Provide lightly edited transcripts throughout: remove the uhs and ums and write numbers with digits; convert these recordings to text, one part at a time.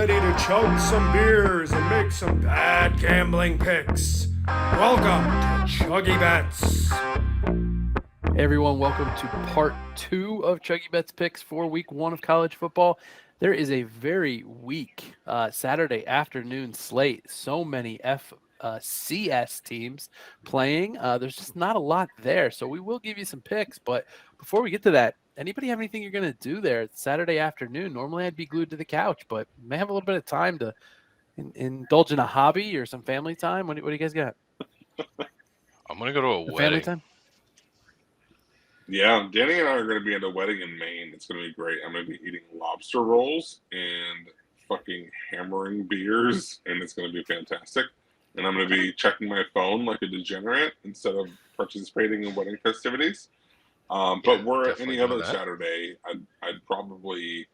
ready to chug some beers and make some bad gambling picks. Welcome to ChuggieBets. Hey everyone, welcome to part 2 of ChuggieBets picks for week 1 of college football. There is a very weak Saturday afternoon slate. So many FCS teams playing. There's just not a lot there. So we will give you some picks. But before we get to that, anybody have anything you're going to do there Saturday afternoon? Normally I'd be glued to the couch, but may have a little bit of time to indulge in a hobby or some family time. What do you guys got? I'm going to go to a wedding. Family time? Yeah, Danny and I are going to be at a wedding in Maine. It's going to be great. I'm going to be eating lobster rolls and fucking hammering beers, and it's going to be fantastic. And I'm going to be checking my phone like a degenerate instead of participating in wedding festivities. But were it any other Saturday, I'd probably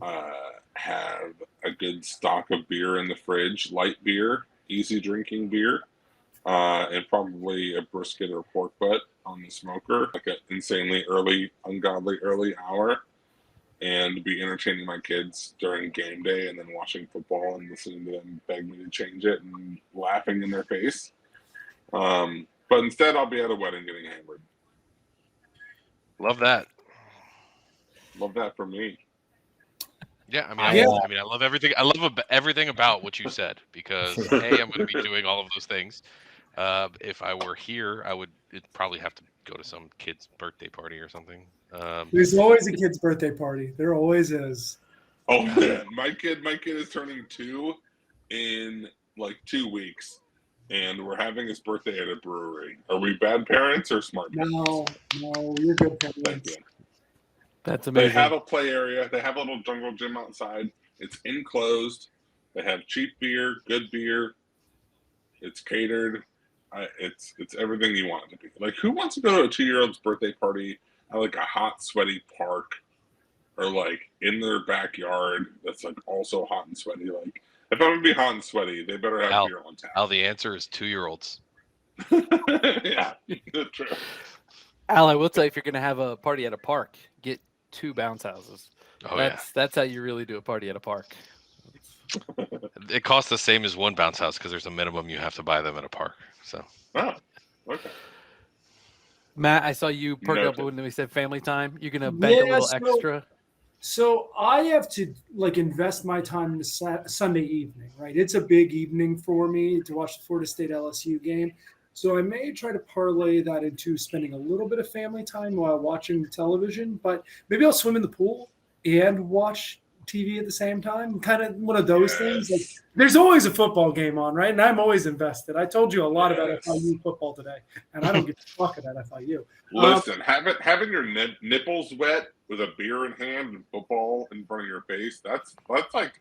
have a good stock of beer in the fridge, light beer, easy drinking beer, and probably a brisket or pork butt on the smoker, like an insanely early, ungodly early hour, and be entertaining my kids during game day and then watching football and listening to them beg me to change it and laughing in their face. But instead, I'll be at a wedding getting hammered. Love that. Love that for me. Yeah, I mean, I love everything. I love everything about what you said because A, I'm going to be doing all of those things. If I were here, it'd probably have to go to some kid's birthday party or something. There's always a kid's birthday party. There always is. Oh man, my kid is turning 2 in like 2 weeks, and we're having his birthday at a brewery. Are we bad parents or smart parents? No, you're good parents. That's amazing. They have a play area. They have a little jungle gym outside. It's enclosed. They have cheap beer, good beer. It's catered. It's everything you want it to be. Like, who wants to go to a 2-year-old's birthday party at like a hot, sweaty park, or like in their backyard that's like also hot and sweaty? Like, if I'm gonna be hot and sweaty, they better have beer on tap. Al, the answer is 2-year-olds. Yeah, true. Al, I will tell you, if you're gonna have a party at a park, get 2 bounce houses. That's how you really do a party at a park. It costs the same as 1 bounce house because there's a minimum you have to buy them at a park. So. Oh, okay. Matt, I saw you perk up when we said family time. You're gonna bank a little extra. So I have to invest my time in the Sunday evening, right? It's a big evening for me to watch the Florida State LSU game. So I may try to parlay that into spending a little bit of family time while watching television, but maybe I'll swim in the pool and watch TV at the same time. Kind of one of those things. Like, there's always a football game on, right? And I'm always invested. I told you a lot about FIU football today, and I don't give a fuck about FIU. Listen, having your nipples wet with a beer in hand and football in front of your face, that's like,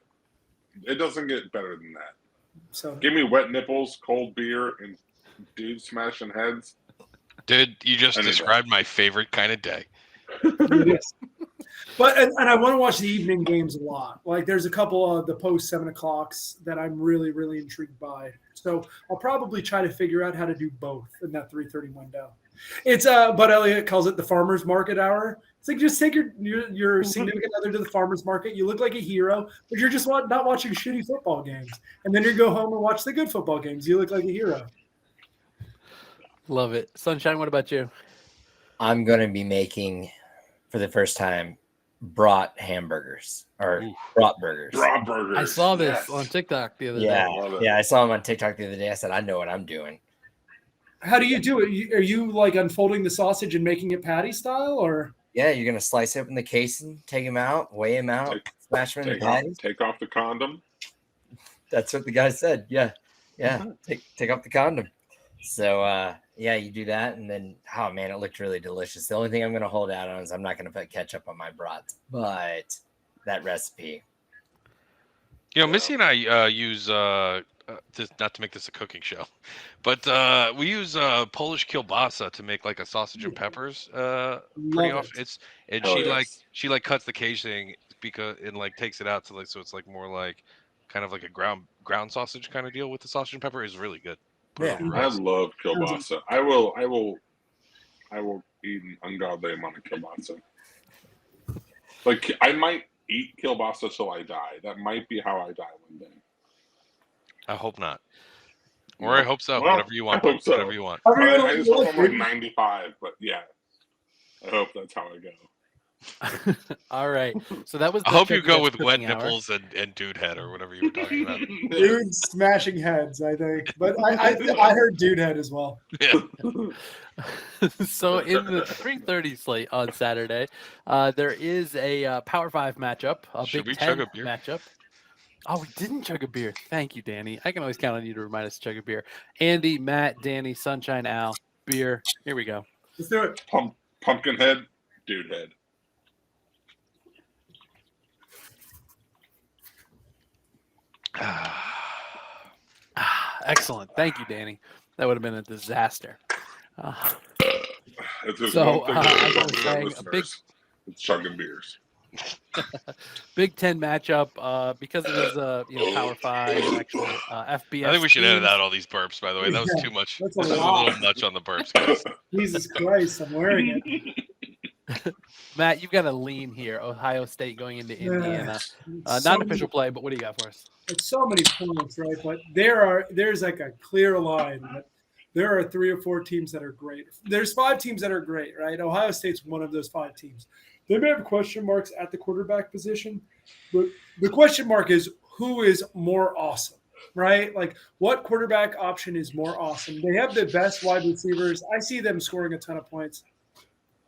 it doesn't get better than that. So give me wet nipples, cold beer, and dudes smashing heads. Dude, you just described my favorite kind of day. Yes. But and I want to watch the evening games a lot. Like, there's a couple of the post 7 o'clocks that I'm really, really intrigued by. So I'll probably try to figure out how to do both in that 3:30 window. It's Bud Elliott calls it the farmer's market hour. It's like, just take your significant other to the farmer's market. You look like a hero, but you're just not watching shitty football games. And then you go home and watch the good football games. You look like a hero. Love it. Sunshine, what about you? I'm going to be making, for the first time, brat hamburgers or brat burgers. Brat burgers. I saw this on TikTok the other day. Yeah, I saw them on TikTok the other day. I said, I know what I'm doing. How do you do it? Are you like unfolding the sausage and making it patty style, or? Yeah, you're going to slice it in the casing, take them out, weigh them out, smash them in the patties. Take off the condom. That's what the guy said. Yeah. Take off the condom. So, you do that, and then, oh, man, it looked really delicious. The only thing I'm going to hold out on is I'm not going to put ketchup on my brats, but that recipe. You know, Missy and I use, not to make this a cooking show, but we use Polish kielbasa to make like a sausage and peppers pretty often. She cuts the casing and like takes it out so it's like more like kind of like a ground sausage kind of deal with the sausage and pepper. Is really good. Yeah, I love kielbasa. I will eat an ungodly amount of kielbasa. Like, I might eat kielbasa till I die. That might be how I die one day. I hope not. Or I hope so. Well, Whatever you want. I hope so. Whatever you want. I just hope I'm like 95, but yeah. I hope that's how I go. All right. So that was. I the hope you go ChuggieBets with wet cooking hour. nipples and dude head or whatever you were talking about. Dude smashing heads, I think. But I heard dude head as well. Yeah. So in the 3:30 slate on Saturday, there is a Power 5 matchup, a Should we Big Ten chug a beer? matchup. Oh, we didn't chug a beer. Thank you, Danny. I can always count on you to remind us to chug a beer. Andy, Matt, Danny, Sunshine, Al, beer. Here we go. Let's do it. Pumpkin head, dude head. Excellent. Thank you, Danny. That would have been a disaster. If there's So, one thing as I was about saying, a listeners, it's chugging beers. Big Ten matchup because it is Power 5 and actual FBS. I think we should edit teams. out all these burps, by the way. That was Yeah, too much. that's This a is a lot. little much on the burps, guys. Jesus Christ, I'm wearing it. Matt, you've got a lean here. Ohio State going into Indiana. So Non-official play, but what do you got for us? It's so many points, right? But there's like a clear line that there are 3 or 4 teams that are great. There's 5 teams that are great, right? Ohio State's one of those 5 teams. They may have question marks at the quarterback position, but the question mark is who is more awesome, right? Like what quarterback option is more awesome? They have the best wide receivers. I see them scoring a ton of points.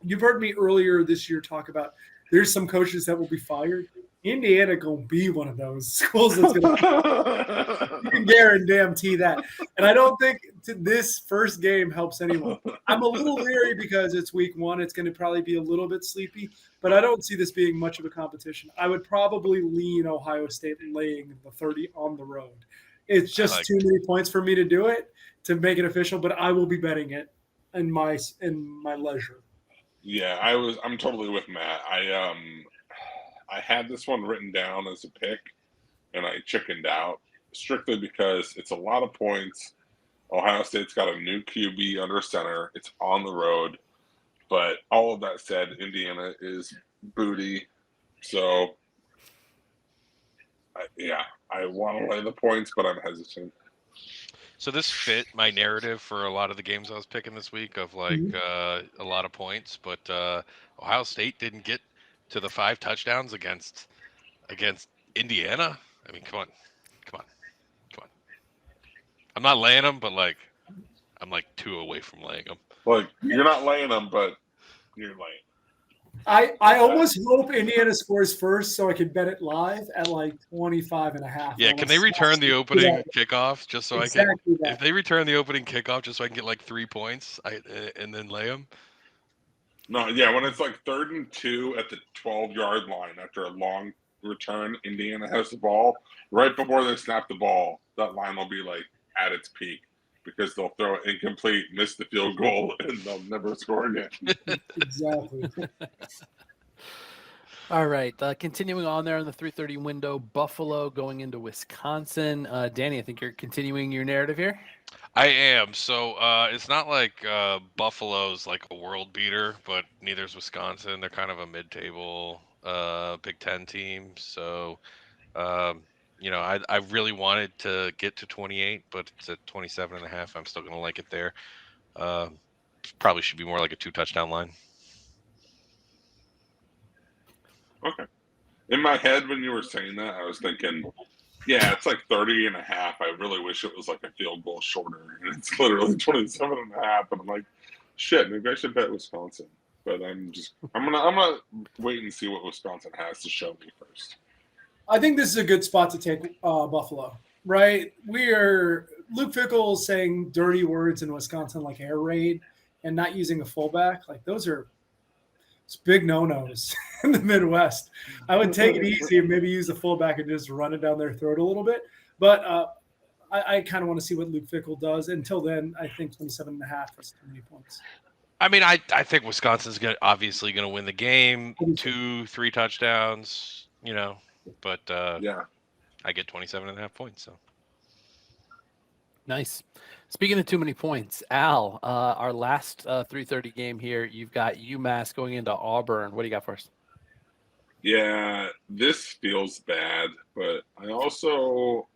You've heard me earlier this year talk about there's some coaches that will be fired. Indiana gonna be one of those schools that's gonna you can guarantee that. And I don't think this first game helps anyone. I'm a little leery because it's week 1. It's going to probably be a little bit sleepy, but I don't see this being much of a competition. I would probably lean Ohio State laying the 30 on the road. It's just too many points for me to do it to make it official, but I will be betting it in my leisure. Yeah, I'm totally with Matt. I had this one written down as a pick, and I chickened out strictly because it's a lot of points. Ohio State's got a new QB under center. It's on the road. But all of that said, Indiana is booty. So, I want to lay the points, but I'm hesitant. So this fit my narrative for a lot of the games I was picking this week of like a lot of points, but Ohio State didn't get to the 5 touchdowns against Indiana. I mean, come on. I'm not laying them, but like I'm like 2 away from laying them. Like you're not laying them, but you're laying. I almost hope Indiana scores first so I can bet it live at like 25.5. Yeah, can they return the opening kickoff just so exactly I can? that. If they return the opening kickoff just so I can get like 3 points, and then lay them. No, yeah, when it's like 3rd and 2 at the 12-yard line after a long return, Indiana has the ball. Right before they snap the ball, that line will be like at its peak because they'll throw it incomplete, miss the field goal, and they'll never score again. Exactly. All right, continuing on there in the 3:30 window, Buffalo going into Wisconsin. Danny, I think you're continuing your narrative here. I am. So it's not like Buffalo's like a world beater, but neither is Wisconsin. They're kind of a mid-table Big Ten team. So, I really wanted to get to 28, but it's at 27.5. I'm still going to like it there. Probably should be more like a 2-touchdown line. Okay. In my head, when you were saying that, I was thinking, yeah, it's like 30.5. I really wish it was like a field goal shorter. And it's literally 27.5. And I'm like, shit, maybe I should bet Wisconsin. But I'm gonna wait and see what Wisconsin has to show me first. I think this is a good spot to take Buffalo, right? Luke Fickell saying dirty words in Wisconsin like air raid and not using a fullback. Like it's big no-nos in the Midwest. I would take it easy and maybe use a fullback and just run it down their throat a little bit. But I kind of want to see what Luke Fickell does. Until then, I think 27.5 is too many points. I mean, I think Wisconsin's obviously going to win the game, 2-3 touchdowns, but yeah, I get 27.5 points. So nice. Speaking of too many points, Al, our last 3:30 game here, you've got UMass going into Auburn. What do you got for us? Yeah, this feels bad, but I also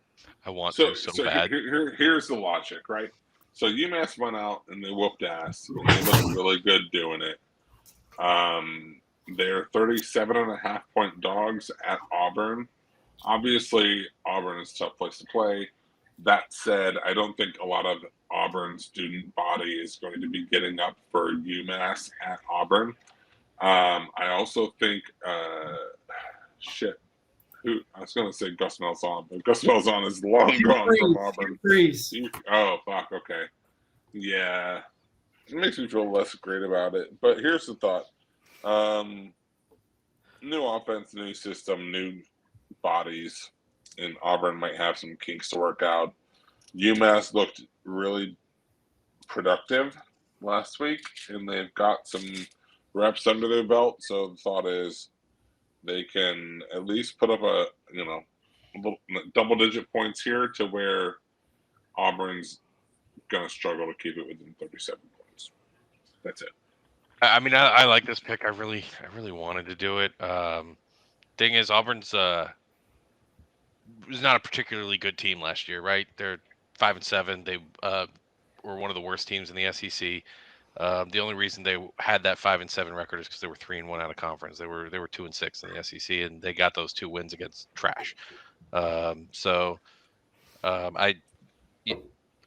I want so to so so bad. here's the logic, right? So UMass went out and they whooped ass, and they looked really good doing it. They're 37.5-point dogs at Auburn. Obviously, Auburn is a tough place to play. That said, I don't think a lot of Auburn student body is going to be getting up for UMass at Auburn. I also think, I was going to say Gus Malzahn, but Gus Malzahn is long gone from Auburn. Oh, fuck, okay. Yeah, it makes me feel less great about it. But here's the thought. New offense, new system, new bodies, and Auburn might have some kinks to work out. UMass looked really productive last week, and they've got some reps under their belt. So the thought is they can at least put up a double-digit points here to where Auburn's going to struggle to keep it within 37 points. That's it. I mean, I like this pick. I really wanted to do it. Thing is, Auburn's was not a particularly good team last year, right? They're 5-7. They were one of the worst teams in the SEC. The only reason they had that 5-7 record is because they were 3-1 out of conference. They were 2-6 in the SEC, and they got those 2 wins against trash. I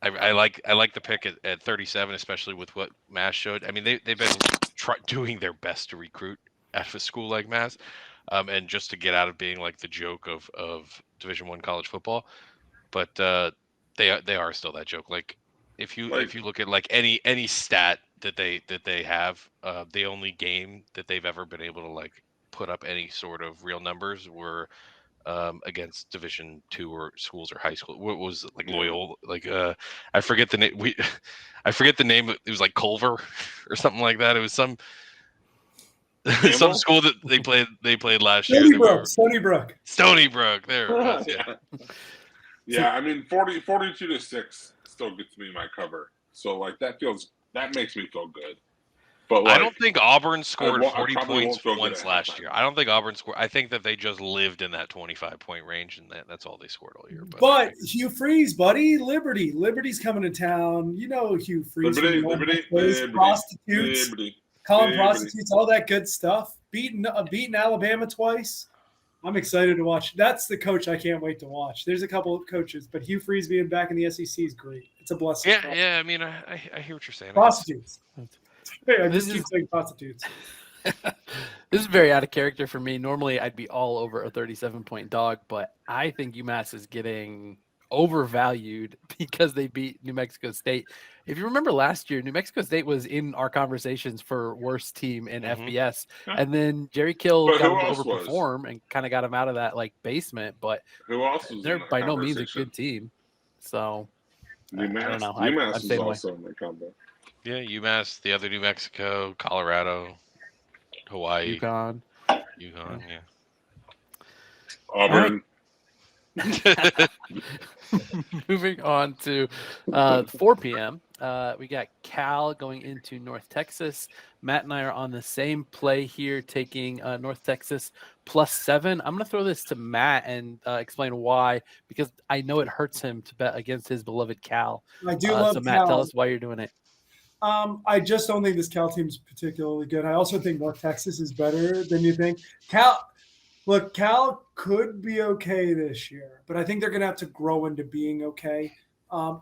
like the pick at 37, especially with what Mass showed. I mean, they've been doing their best to recruit out of a school like Mass, and just to get out of being like the joke of Division I college football. But they are still that joke. Like if you look at like any stat that they have, the only game that they've ever been able to like put up any sort of real numbers were against Division II or schools or high school. What was it, like Loyola? Like I forget the name. I forget the name. It was like Culver or something like that. It was some school that they played last year. Stony Brook. There it was. Yeah. Yeah, I mean 42-6 still gets me my cover. So like that makes me feel good. But like, I don't think Auburn scored 40 points once last year. I don't think Auburn scored. I think that they just lived in that 25-point range, and that's all they scored all year. But Hugh Freeze, buddy, Liberty's coming to town. You know Hugh Freeze. Liberty, prostitutes, calling prostitutes, all that good stuff. Beating Alabama twice. I'm excited to watch. That's the coach I can't wait to watch. There's a couple of coaches, but Hugh Freeze being back in the SEC is great. It's a blessing. Yeah. I mean, I hear what you're saying. Prostitutes. I just keep saying prostitutes. This is very out of character for me. Normally, I'd be all over a 37-point dog, but I think UMass is getting overvalued because they beat New Mexico State. If you remember last year, New Mexico State was in our conversations for worst team in FBS, and then Jerry Kill got him to overperform and kind of got him out of that like basement. But who else was they're by no means a good team. So I don't know. UMass is also in the combo. Yeah, UMass, the other New Mexico, Colorado, Hawaii, UConn, yeah. Auburn. Moving on to 4 p.m. We got Cal going into North Texas. Matt and I are on the same play here, taking North Texas +7. I'm going to throw this to Matt and explain why, because I know it hurts him to bet against his beloved Cal. I do love so Matt, Cal. Tell us why you're doing it. I just don't think this Cal team's particularly good. I also think North Texas is better than you think. Cal could be okay this year, but I think they're going to have to grow into being okay.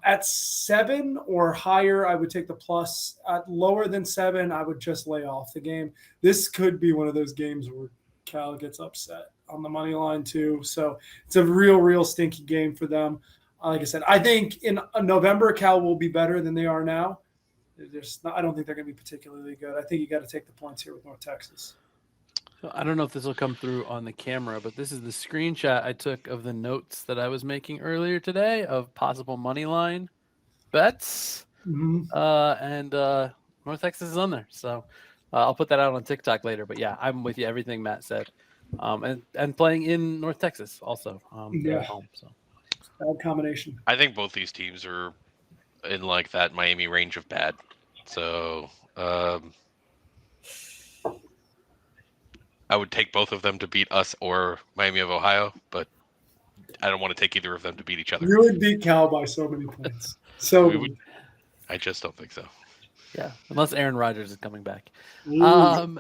At 7 or higher, I would take the plus. At lower than 7, I would just lay off the game. This could be one of those games where Cal gets upset on the money line too. So it's a real stinky game for them. Like I said, I think in November, Cal will be better than they are now. I don't think they're going to be particularly good. I think you got to take the points here with North Texas. So I don't know if this will come through on the camera, but this is the screenshot I took of the notes that I was making earlier today of possible money line bets. Mm-hmm. And North Texas is on there. So I'll put that out on TikTok later. But yeah, I'm with you. Everything Matt said. And playing in North Texas also. At home. So bad combination. I think both these teams are in like that Miami range of bad. So I would take both of them to beat us or Miami of Ohio, but I don't want to take either of them to beat each other. You would beat Cal by so many points. So We would. I just don't think so. Yeah, unless Aaron Rodgers is coming back. Ooh.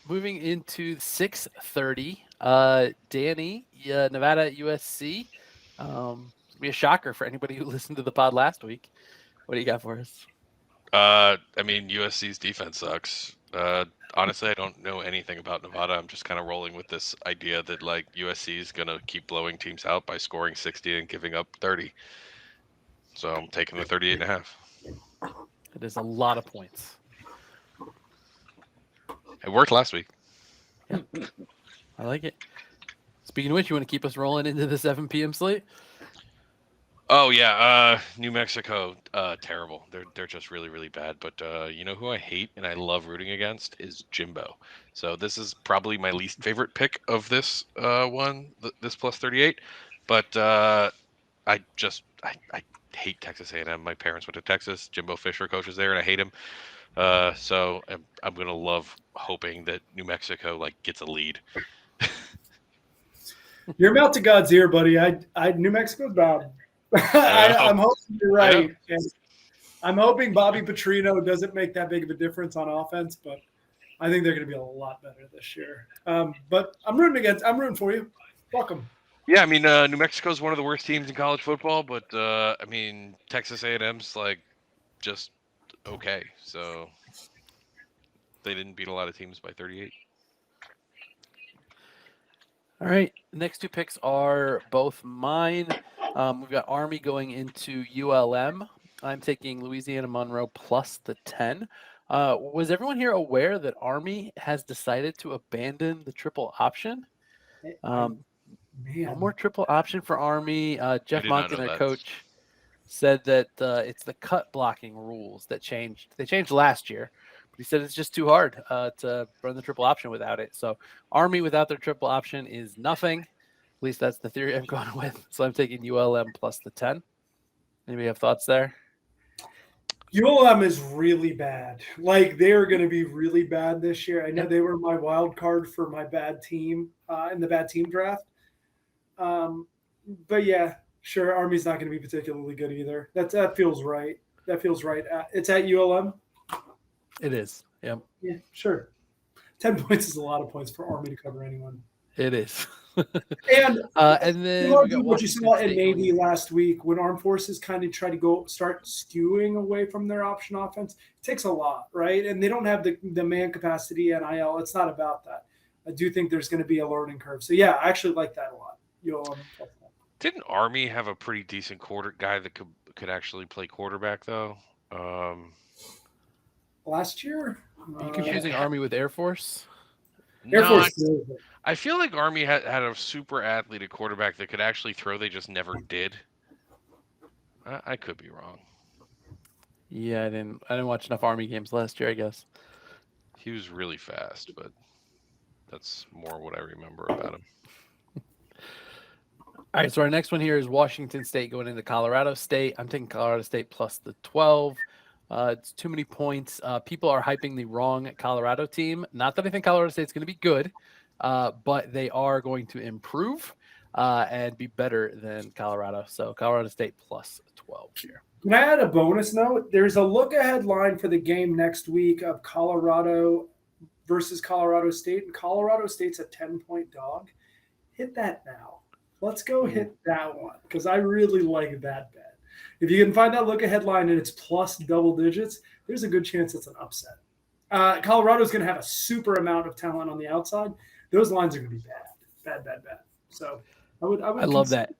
Moving into 6:30, Danny, Nevada, USC. It'll be a shocker for anybody who listened to the pod last week. What do you got for us? I mean, USC's defense sucks. Honestly, I don't know anything about Nevada. I'm just kind of rolling with this idea that like USC is gonna keep blowing teams out by scoring 60 and giving up 30. So I'm taking the 38.5. It is a lot of points. It worked last week. Yep. I like it. Speaking of which, you want to keep us rolling into the 7 p.m. slate? Oh yeah, New Mexico, terrible. They're just really, really bad. But you know who I hate and I love rooting against is Jimbo. So this is probably my least favorite pick of this this plus 38. But I hate Texas A&M. My parents went to Texas. Jimbo Fisher coaches there, and I hate him. So I'm gonna love hoping that New Mexico like gets a lead. Your mouth to God's ear, buddy. New Mexico's bad. I'm hoping you're right. And I'm hoping Bobby Petrino doesn't make that big of a difference on offense, but I think they're going to be a lot better this year. But I'm rooting for you. Fuck them. Yeah, I mean, New Mexico is one of the worst teams in college football, but I mean, Texas A&M's like just okay. So they didn't beat a lot of teams by 38. All right. The next two picks are both mine. We've got Army going into ULM. I'm taking Louisiana Monroe plus the 10. Was everyone here aware that Army has decided to abandon the triple option? No more triple option for Army. Jeff Monken, their coach, said that it's the cut blocking rules that changed. They changed last year, but he said it's just too hard to run the triple option without it. So Army without their triple option is nothing. At least that's the theory I'm going with. So I'm taking ULM plus the 10. Anybody have thoughts there? ULM is really bad. Like, they are going to be really bad this year. I know they were my wild card for my bad team in the bad team draft. But yeah, sure, Army's not going to be particularly good either. That feels right. That feels right. It's at ULM. It is. Yep. Yeah, sure. 10 points is a lot of points for Army to cover anyone. It is. And then what you saw in Navy last week when Armed Forces kind of try to start skewing away from their option offense, it takes a lot, right? And they don't have the man capacity NIL. It's not about that. I do think there's going to be a learning curve. So yeah, I actually like that a lot. Didn't Army have a pretty decent guy that could actually play quarterback though? Last year, are you confusing Army with Air Force? Air Force. I feel like Army had a super athlete at quarterback that could actually throw. They just never did. I could be wrong. Yeah, I didn't watch enough Army games last year, I guess. He was really fast, but that's more what I remember about him. All right, so our next one here is Washington State going into Colorado State. I'm taking Colorado State plus the 12. It's too many points. People are hyping the wrong Colorado team. Not that I think Colorado State's going to be good, but they are going to improve and be better than Colorado. So Colorado State plus 12 here. Can I add a bonus note? There's a look-ahead line for the game next week of Colorado versus Colorado State. And Colorado State's a 10-point dog. Hit that now. Let's go hit that one because I really like that bet. If you can find that look-ahead line and it's plus double digits, there's a good chance it's an upset. Colorado's going to have a super amount of talent on the outside. Those lines are going to be bad. So I love that.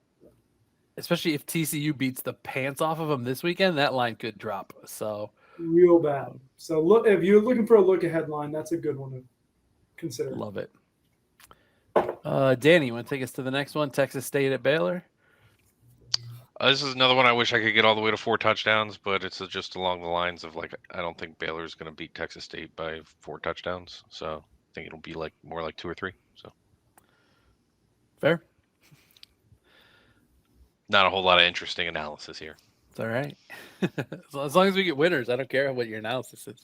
Especially if TCU beats the pants off of them this weekend, that line could drop. So real bad. So look, if you're looking for a look-ahead line, that's a good one to consider. Love it. Danny, you want to take us to the next one? Texas State at Baylor. This is another one I wish I could get all the way to 4 touchdowns, but it's just along the lines of like I don't think Baylor's going to beat Texas State by 4 touchdowns. So I think it'll be like more like 2 or 3. So fair. Not a whole lot of interesting analysis here. It's all right. As long as we get winners, I don't care what your analysis is.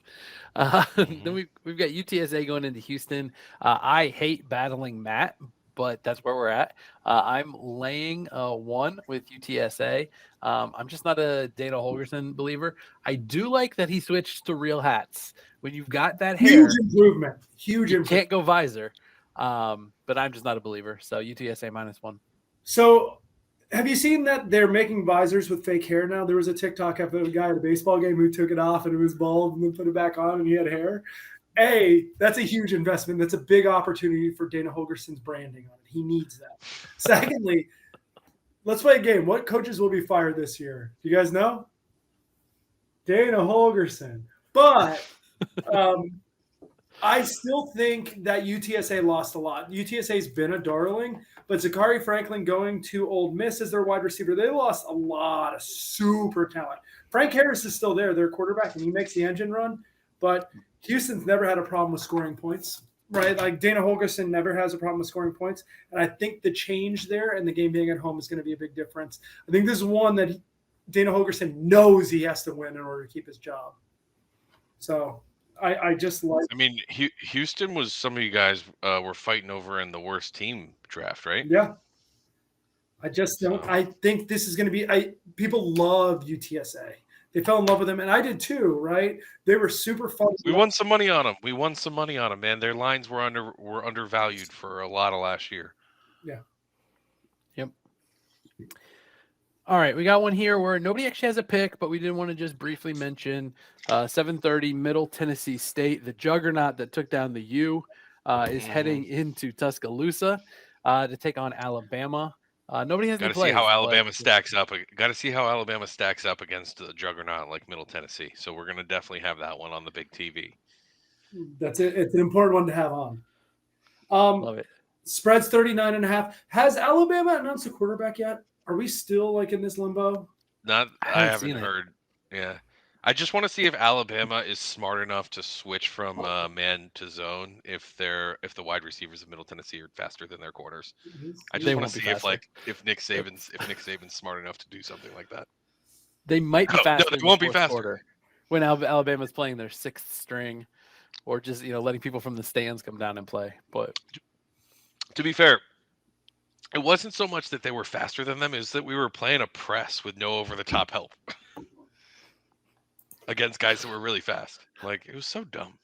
Then we've got UTSA going into Houston. I hate battling Matt, but that's where we're at. I'm laying 1 with UTSA. I'm just not a Dana Holgorsen believer. I do like that he switched to real hats. When you've got that hair, Huge improvement. Huge you improvement. can't go visor. But I'm just not a believer. So UTSA -1. So have you seen that they're making visors with fake hair now? There was a TikTok of a guy at a baseball game who took it off and it was bald and then put it back on and he had hair. That's a huge investment. That's a big opportunity for Dana Holgorsen's branding on it. He needs that. Secondly, let's play a game. What coaches will be fired this year? Do you guys know? Dana Holgorsen. But I still think that UTSA lost a lot. UTSA's been a darling, but Zachary Franklin going to Ole Miss as their wide receiver, they lost a lot of super talent. Frank Harris is still there, their quarterback, and he makes the engine run. But Houston's never had a problem with scoring points, right? Like Dana Holgorsen never has a problem with scoring points. And I think the change there and the game being at home is going to be a big difference. I think this is one that Dana Holgorsen knows he has to win in order to keep his job. So I just like. I mean, Houston was some of you guys were fighting over in the worst team draft, right? Yeah. I just don't. I think this is going to be. People love UTSA. They fell in love with them, and I did too. Right? They were super fun. We won some money on them. Man. Their lines were undervalued for a lot of last year. Yeah. Yep. All right, we got one here where nobody actually has a pick, but we did want to just briefly mention 7:30 Middle Tennessee State, the juggernaut that took down the U, is heading into Tuscaloosa to take on Alabama. Nobody has Got any to plays. see how Alabama stacks up. Got to see how Alabama stacks up against the juggernaut like Middle Tennessee. So we're going to definitely have that one on the big TV. That's it. It's an important one to have on. Love it. Spreads 39.5. Has Alabama announced a quarterback yet? Are we still like in this limbo? I haven't seen it. heard. Yeah. I just want to see if Alabama is smart enough to switch from man to zone if the wide receivers of Middle Tennessee are faster than their corners. I just They want won't to be see faster. if Nick Saban's smart enough to do something like that. They might be No, faster. they in the won't be fourth faster. quarter when Alabama's playing their sixth string, or just letting people from the stands come down and play. But To be fair, it wasn't so much that they were faster than them, is that we were playing a press with no over-the-top help against guys that were really fast. Like, it was so dumb.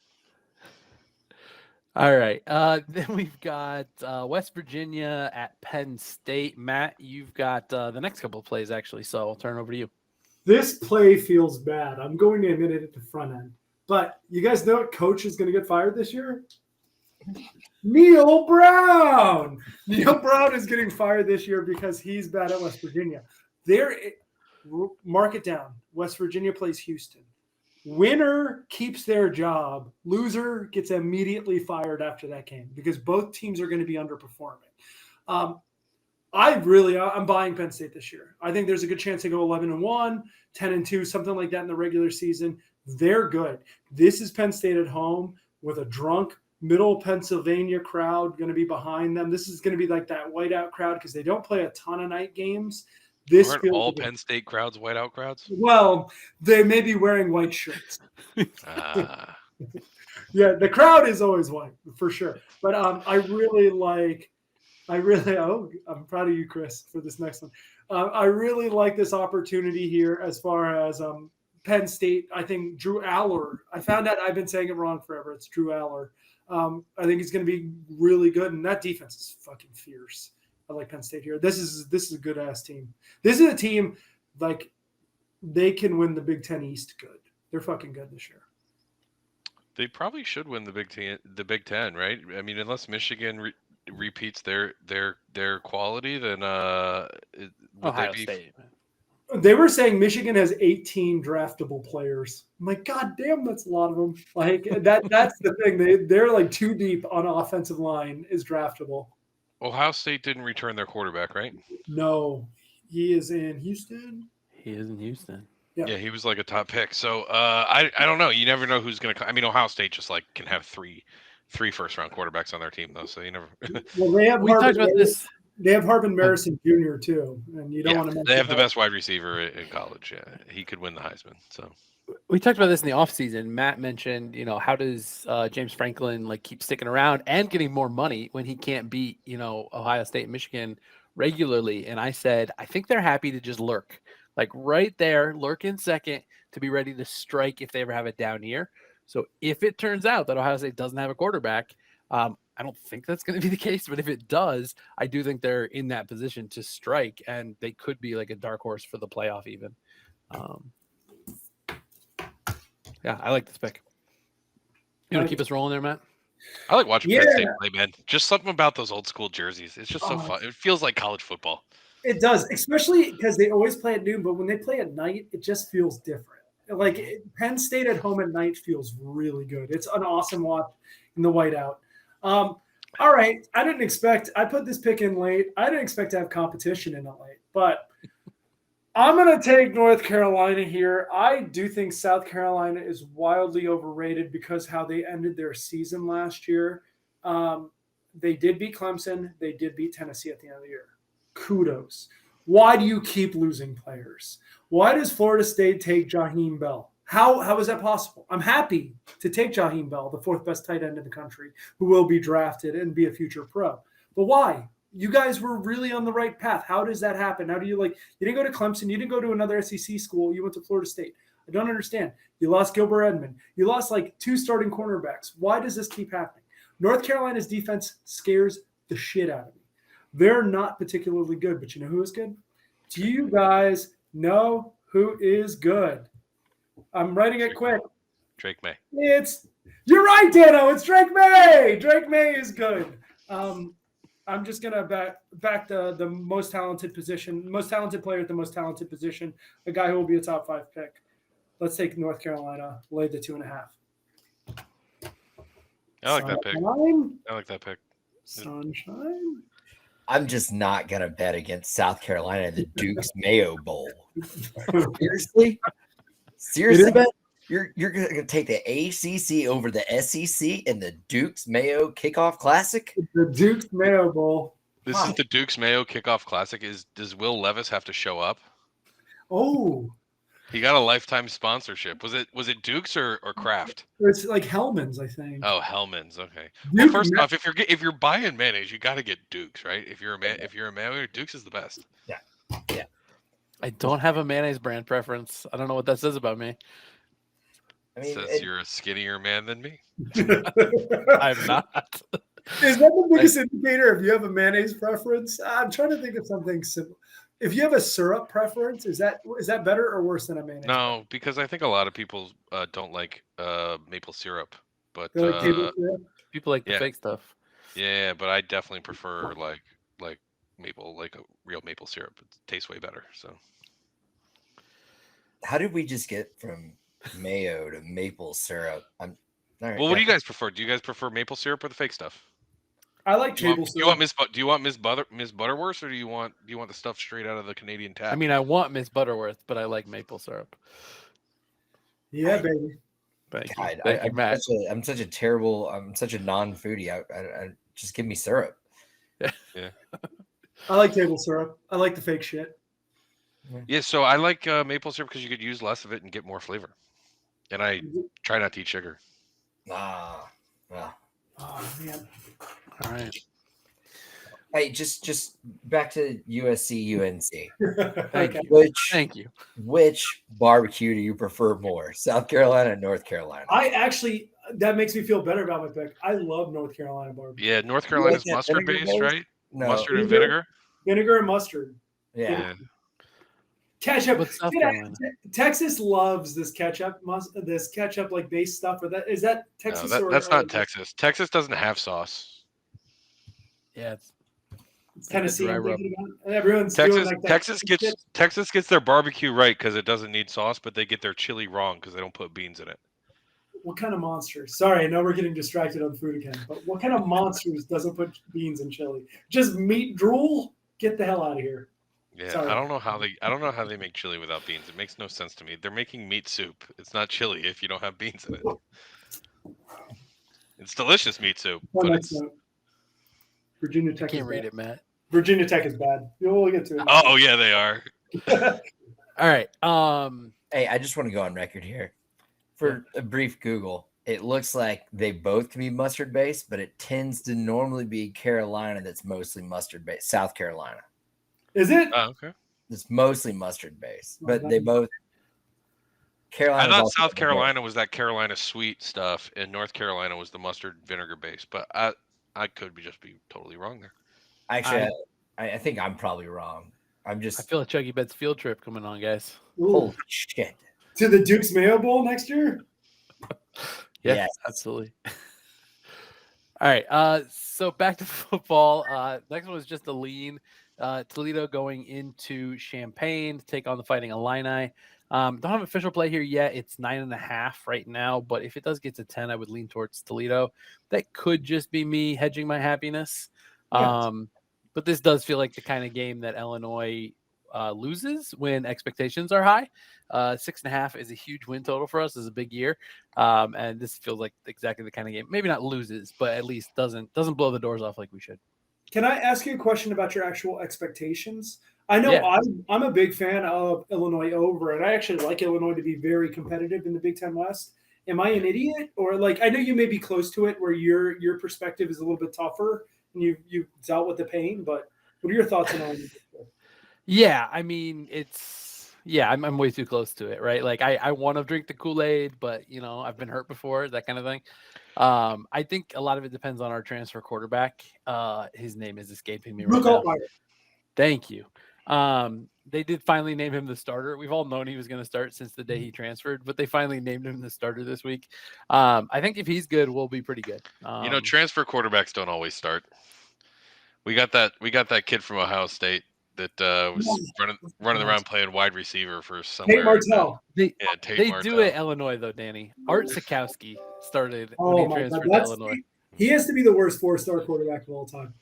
all right, then we've got West Virginia at Penn State. Matt, you've got the next couple of plays actually, so I'll turn it over to you. This play feels bad. I'm going to admit it at the front end. But you guys know what coach is going to get fired this year? Neil Brown. Neil Brown is getting fired this year because he's bad at West Virginia. Mark it down. West Virginia plays Houston. Winner keeps their job. Loser gets immediately fired after that game because both teams are going to be underperforming. I'm buying Penn State this year. I think there's a good chance they go 11-1, 10-2, something like that in the regular season. They're good. This is Penn State at home with a drunk middle Pennsylvania crowd going to be behind them. This is going to be like that whiteout crowd because they don't play a ton of night games. Aren't all Penn State crowds whiteout crowds? Well, they may be wearing white shirts. Yeah, the crowd is always white for sure. But I'm proud of you, Chris, for this next one. I really like this opportunity here as far as Penn State. I think Drew Aller. I found out I've been saying it wrong forever. It's Drew Aller. I think he's going to be really good, and that defense is fucking fierce. I like Penn State here. This is a good ass team. This is a team like they can win the Big Ten East. Good. They're fucking good this year. They probably should win the Big Ten, right? I mean, unless Michigan repeats their quality, then Ohio State. They were saying Michigan has 18 draftable players. I'm like, God damn, that's a lot of them. Like that's the thing. They're like too deep on offensive line is draftable. Ohio State didn't return their quarterback, right? No, he is in Houston. He is in Houston. Yeah, he was like a top pick. So I don't know. You never know who's going to. I mean, Ohio State just like can have three first round quarterbacks on their team though. So you never. Well, they have we talked about this They have Harbin Marison Jr. too, and you don't want to. They have the best wide receiver in college. Yeah, he could win the Heisman. So We talked about this in the offseason. Matt mentioned, how does James Franklin keep sticking around and getting more money when he can't beat, Ohio State and Michigan regularly? And I said, I think they're happy to just lurk, right there, lurk in second to be ready to strike if they ever have a down year. So if it turns out that Ohio State doesn't have a quarterback, I don't think that's going to be the case. But if it does, I do think they're in that position to strike, and they could be like a dark horse for the playoff even. Yeah, I like this pick. You want to keep us rolling there, Matt? I like watching Penn State play, man. Just something about those old school jerseys. It's just so fun. It feels like college football. It does, especially because they always play at noon, but when they play at night, it just feels different. Penn State at home at night feels really good. It's an awesome watch in the whiteout. All right, I put this pick in late. I didn't expect to have competition in it late, but I'm going to take North Carolina here. I do think South Carolina is wildly overrated because how they ended their season last year. They did beat Clemson. They did beat Tennessee at the end of the year. Kudos. Why do you keep losing players? Why does Florida State take Jaheim Bell? How is that possible? I'm happy to take Jaheim Bell, the fourth best tight end in the country, who will be drafted and be a future pro. But why? You guys were really on the right path. How does that happen? How do you you didn't go to Clemson. You didn't go to another SEC school. You went to Florida State. I don't understand. You lost Gilbert Edmond. You lost 2 starting cornerbacks. Why does this keep happening? North Carolina's defense scares the shit out of me. They're not particularly good, but you know who is good? Do you guys know who is good? I'm writing it quick. Drake May. You're right, Dano. It's Drake May. Drake May is good. I'm just gonna back the most talented player at the most talented position, a guy who will be a top 5 pick. Let's take North Carolina, lay the 2.5. I like that pick. Sunshine. I'm just not gonna bet against South Carolina in the Duke's Mayo Bowl. Seriously, man? You're gonna take the ACC over the SEC in the Duke's Mayo Kickoff Classic? The Duke's Mayo Bowl. This is the Duke's Mayo Kickoff Classic. Does Will Levis have to show up? Oh, he got a lifetime sponsorship. Was it Duke's or Kraft? It's like Hellman's, I think. Oh, Hellman's. Okay. Well, first off, if you're buying mayonnaise, you got to get Duke's, right? If you're a mayo, Duke's is the best. Yeah. I don't have a mayonnaise brand preference. I don't know what that says about me. Says you're a skinnier man than me. I'm not. Is that the biggest indicator if you have a mayonnaise preference? I'm trying to think of something simple. If you have a syrup preference, is that better or worse than a mayonnaise? No, because I think a lot of people don't like maple syrup, but like table syrup? People like the fake stuff. Yeah, but I definitely prefer like maple, like a real maple syrup. It tastes way better. So, how did we just get from mayo to maple syrup? All right, what do you guys prefer? Do you guys prefer maple syrup or the fake stuff? I like table syrup. Do you want Miss Butterworth, or do you want the stuff straight out of the Canadian tap? I mean, I want Miss Butterworth, but I like maple syrup. Yeah, baby. Thank you. God, Thank you, Matt. I'm such a non-foodie. I just give me syrup. Yeah. I like table syrup. I like the fake shit. Yeah, so I like maple syrup because you could use less of it and get more flavor. And I try not to eat sugar. Oh man. All right. Hey, just back to USC UNC. Thank you. Which barbecue do you prefer more, South Carolina or North Carolina? That makes me feel better about my pick. I love North Carolina barbecue. Yeah, North Carolina's mustard based, right? No. Mustard and vinegar. Vinegar and mustard. Yeah. Ketchup. Texas loves this ketchup. This ketchup base stuff. Or is that Texas? No, that's not Texas. Texas doesn't have sauce. Yeah, it's Tennessee. Everyone's Texas gets their barbecue right because it doesn't need sauce, but they get their chili wrong because they don't put beans in it. What kind of monsters? Sorry, I know we're getting distracted on food again, but what kind of monsters doesn't put beans in chili? Just meat drool? Get the hell out of here. Yeah, Sorry. I don't know how they make chili without beans. It makes no sense to me. They're making meat soup. It's not chili if you don't have beans in it. It's delicious meat soup. But it's... Virginia Tech. I can't read it, Matt. Virginia Tech is bad. We'll get to it. Oh yeah, they are. All right. Hey, I just want to go on record here. For a brief Google, it looks like they both can be mustard based, but it tends to normally be Carolina that's mostly mustard based. South Carolina. Is it? Okay. It's mostly mustard based, but they both. Carolina. I thought South Carolina was that Carolina sweet stuff, and North Carolina was the mustard vinegar base. But I could just be totally wrong there. Actually, I think I'm probably wrong. I feel a ChuggieBets field trip coming on, guys. Holy shit. To the Duke's Mayo Bowl next year? Yes, absolutely. All right. So back to football. Next one was just a lean. Toledo going into Champaign to take on the Fighting Illini. Don't have official play here yet. It's 9.5 right now, but if it does get to 10, I would lean towards Toledo. That could just be me hedging my happiness. Yes. But this does feel like the kind of game that Illinois loses when expectations are high. 6.5 is a huge win total for us. It's a big year. And this feels like exactly the kind of game, maybe not loses, but at least doesn't blow the doors off like we should. Can I ask you a question about your actual expectations? I know I'm a big fan of Illinois over, and I actually like Illinois to be very competitive in the Big Ten West. Am I an idiot? Or I know you may be close to it where your perspective is a little bit tougher and you've dealt with the pain, but what are your thoughts on Illinois? Yeah, I mean, I'm way too close to it, right? I want to drink the Kool-Aid, but I've been hurt before, that kind of thing. I think a lot of it depends on our transfer quarterback. His name is escaping me right now. Thank you. They did finally name him the starter. We've all known he was going to start since the day he transferred, but they finally named him the starter this week. I think if he's good, we'll be pretty good. Transfer quarterbacks don't always start. We got that kid from Ohio State that was running around playing wide receiver for somewhere. Tate Martell. They do it Illinois, though, Danny. Art Sikowski started when he transferred to Illinois. He has to be the worst 4-star quarterback of all time.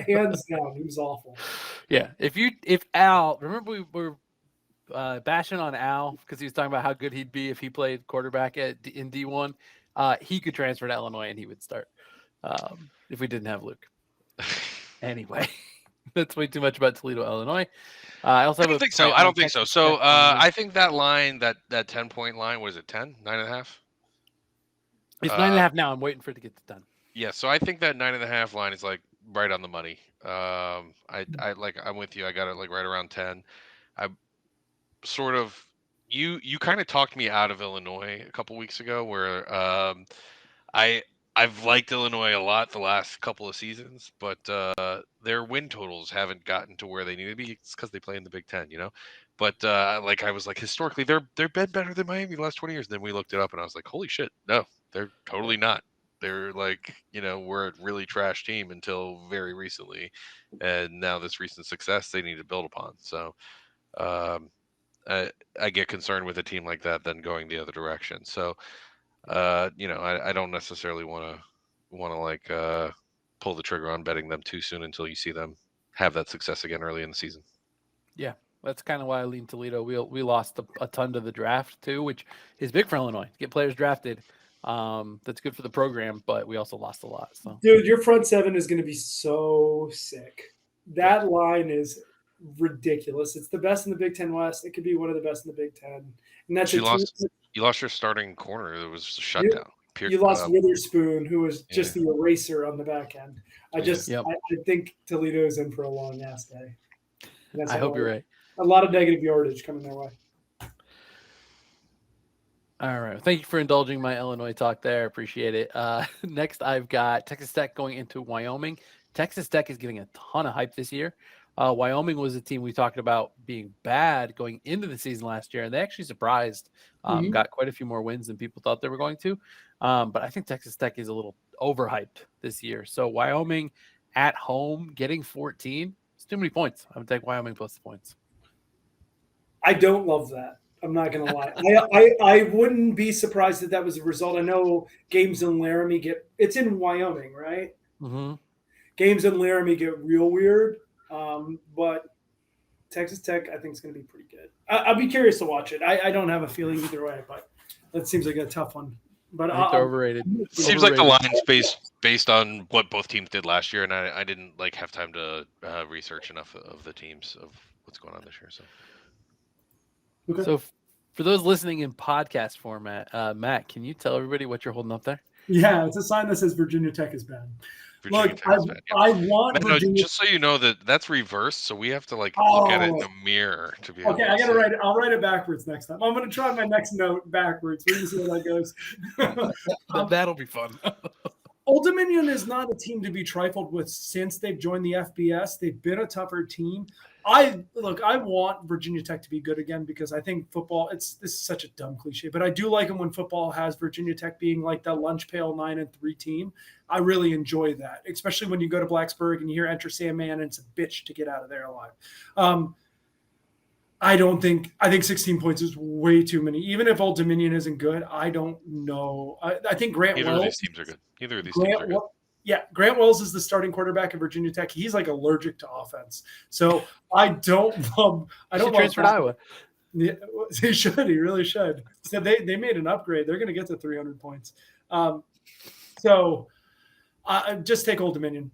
Hands down, he was awful. Yeah. If Al, remember we were bashing on Al because he was talking about how good he'd be if he played quarterback in D1. He could transfer to Illinois and he would start if we didn't have Luke. Anyway. That's way too much about Toledo, Illinois. I don't think so. So I think that line, that 10-point line, was it 10? 9.5? It's 9.5 now. I'm waiting for it to get to 10. Yeah, so I think that 9.5 line is right on the money. I'm with you. I got it right around 10. I sort of you kind of talked me out of Illinois a couple weeks ago, where I've liked Illinois a lot the last couple of seasons, but their win totals haven't gotten to where they need to be. It's because they play in the Big Ten, But I was historically, they've been better than Miami the last 20 years. And then we looked it up, and I was like, holy shit, no, they're totally not. They're we're a really trash team until very recently, and now this recent success they need to build upon. So I get concerned with a team like that then going the other direction. So. I don't necessarily want to pull the trigger on betting them too soon until you see them have that success again early in the season. Yeah, that's kind of why I lean Toledo. We lost a ton to the draft too, which is big for Illinois. Get players drafted. That's good for the program, but we also lost a lot. So, dude, your front seven is going to be so sick. That line is ridiculous. It's the best in the Big Ten West. It could be one of the best in the Big Ten. And that's you lost your starting corner. It was a shutdown. You lost Witherspoon, who was just the eraser on the back end. I think Toledo's in for a long ass day. I hope you're right. A lot of negative yardage coming their way. All right. Thank you for indulging my Illinois talk there. Appreciate it. Next, I've got Texas Tech going into Wyoming. Texas Tech is getting a ton of hype this year. Wyoming was a team we talked about being bad going into the season last year, and they actually surprised. Got quite a few more wins than people thought they were going to. But I think Texas Tech is a little overhyped this year. So Wyoming at home getting 14. It's too many points. I would take Wyoming plus the points. I don't love that. I'm not going to lie. I wouldn't be surprised if that was the result. I know games in Laramie it's in Wyoming, right? Mm-hmm. Games in Laramie get real weird. But Texas Tech, I think, is going to be pretty good. I'll be curious to watch it. I don't have a feeling either way, but that seems like a tough one. But they're overrated. Seems like the line space based on what both teams did last year, and I didn't have time to research enough of the teams of what's going on this year. So, Okay. So for those listening in podcast format, Matt, can you tell everybody what you're holding up there? Yeah, it's a sign that says Virginia Tech is bad. Virginia Look, Tech is bad. Yeah. I want Matt, no, Virginia. just so you know that's reversed, so we have to look at it in the mirror to be able Okay, to I gotta see. write it. I'll write it backwards next time. I'm gonna try my next note backwards. We're gonna see how that goes. That'll be fun. Old Dominion is not a team to be trifled with since they've joined the FBS. They've been a tougher team. I want Virginia Tech to be good again because I think football, this is such a dumb cliche, but I do like them when football has Virginia Tech being like the lunch pail 9-3 team. I really enjoy that, especially when you go to Blacksburg and you hear enter Sandman and it's a bitch to get out of there alive. I think 16 points is way too many. Even if Old Dominion isn't good, I don't know. I think Grant Neither Wells. of these teams are good. Neither of these teams are good. Yeah, Grant Wells is the starting quarterback at Virginia Tech. He's like allergic to offense. So I don't transfer to Iowa. Yeah, he should. He really should. So they made an upgrade. They're going to get to 300 points. So just take Old Dominion.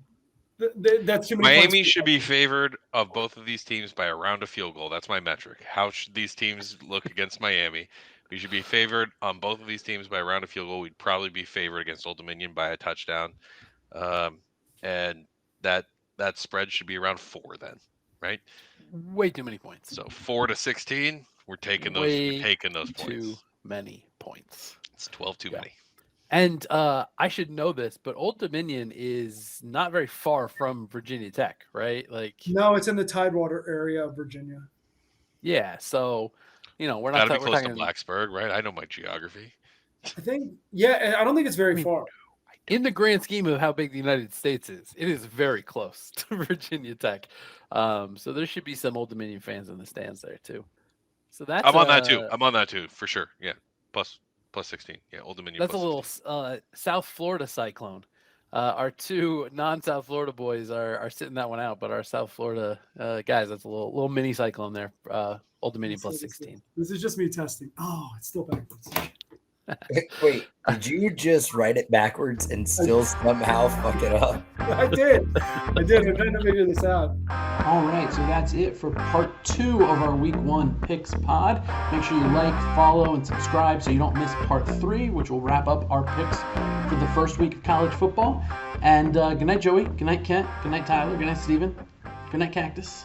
That's too many. Miami should be favored of both of these teams by around a field goal. That's my metric. How should these teams look against Miami? We should be favored on both of these teams by around a field goal. We'd probably be favored against Old Dominion by a touchdown. And that spread should be around 4 then, right? Way too many points. So 4 to 16, we're taking those. Way we're taking those points. Too many points. It's 12 too many. And I should know this, but Old Dominion is not very far from Virginia Tech, right? No, it's in the Tidewater area of Virginia. Yeah, so we're not. Gotta be close to Blacksburg, right? I know my geography. I think, yeah, I don't think it's very far. In the grand scheme of how big the United States is, it is very close to Virginia Tech. So there should be some Old Dominion fans in the stands there too. So that's I'm on that too, for sure. Yeah, plus 16. Yeah, Old Dominion. That's a little South Florida cyclone. Our two non-South Florida boys are sitting that one out, but our South Florida guys, that's a little mini cyclone there. Old Dominion plus 16. This is just me testing. Oh, it's still backwards. Wait, did you just write it backwards and still somehow fuck it up? I did. I'm trying to figure this out. All right, so that's it for part 2 of our Week 1 Picks Pod. Make sure you like, follow, and subscribe so you don't miss part 3, which will wrap up our picks for the first week of college football. And good night, Joey. Good night, Kent. Good night, Tyler. Good night, Steven. Good night, Cactus.